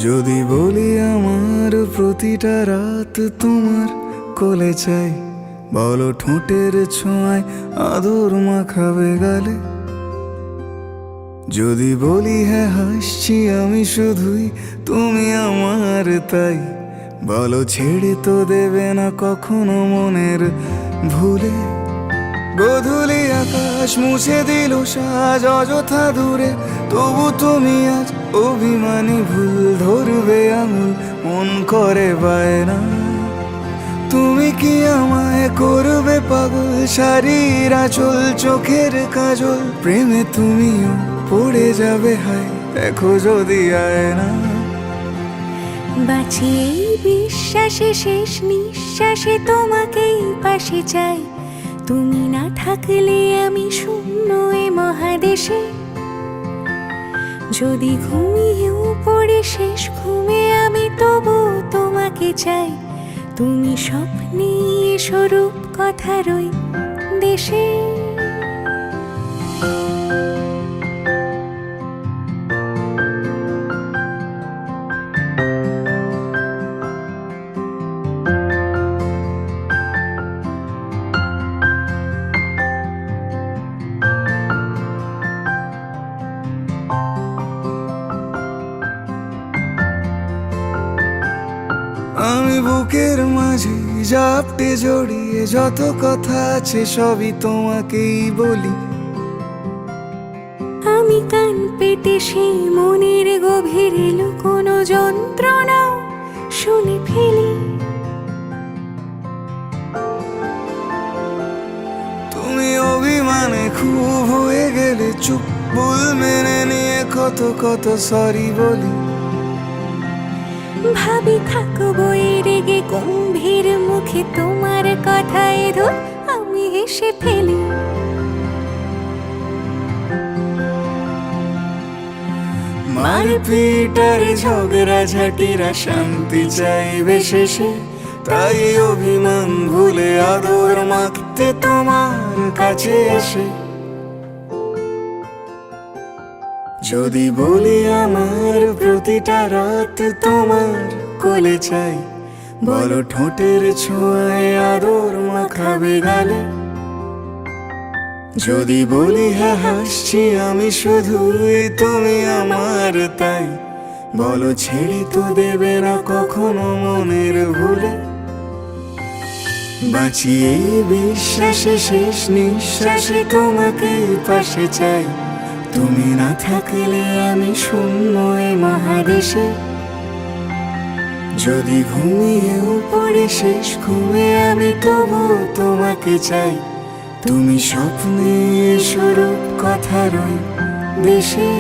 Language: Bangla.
যদি বলি আমার প্রতিটা রাত তোমার কোলে চাই, বলো ঠোঁটের ছোঁয়ায় আদর মাখাবে গালে। যদি বলি হ্যাঁ হাসছি আমি শুধুই, তুমি আমার তাই, বলো ছেড়ে তো দেবে না কখনো মনের ভুলে। গোধূলি আকাশ মুছে দিল সাজ অযথা দূরে, তবু তুমি আজ অভিমানী ভুল ধরবে আঙুল, মন করে বায়না। তুমি কি আমায় করবে পাগল, শাড়ির আঁচল চোখের কাজল, প্রেমে তুমিও পড়ে যাবে হায় দেখো যদি আয়না। বাঁচি এই বিশ্বাসে শেষ নিঃশ্বাসে তোমাকেই পাশে চাই, তুমি না থাকলে আমি শূন্য এ মহাদেশে। যদি ঘুমিয়েও পড়ে শেষ ঘুমে আমি তবু তোমাকে চাই, তুমি স্বপ্নে স্বরূপ কথার ওই দেশে। আমি বুকের মাঝে জাপটে জড়িয়ে যত কথা আছে সবই তোমাকেই বলি। আমি কান পেতে সেই মনের গভীরে লুকোনো যন্ত্রণাও শুনে ফেলি। তুমি অভিমানে খুব হয়ে গেলে চুপ, ভুল মেনে নিয়ে কত কত সরি বলি। ভাবি থাকবো এই রেগে গম্ভীর মুখে তোমার কথায় ধর আমি হেসে ফেলি। মারপিট আর ঝগড়া ঝাঁটিরা শান্তি চাইবে শেষে, তাই অভিমান ভুলে আদর মাখতে তোমার কাছে এসে। যদি বলি আমার প্রতিটা রাত তোমার কোলে চাই, বলো ঠোঁটের ছোঁয়ায় আদর মাখাবে গালে। যদি বলি হ্যাঁ হাসছি আমি শুধুই, তুমি আমার তাই, বলো ছেড়ে তো দেবে না কখনো মনের ভুলে। বাঁচি এই বিশ্বাসে শেষ নিঃশ্বাসে তোমাকেই পাশে চাই, তুমি না থাকলে আমি শূন্য এ মহাদেশে। যদি ঘুমিয়েও পড়ে শেষ ঘুমে আমি তবু তোমাকে চাই, তুমি স্বপ্নে স্বরূপ কথার ওই দেশে।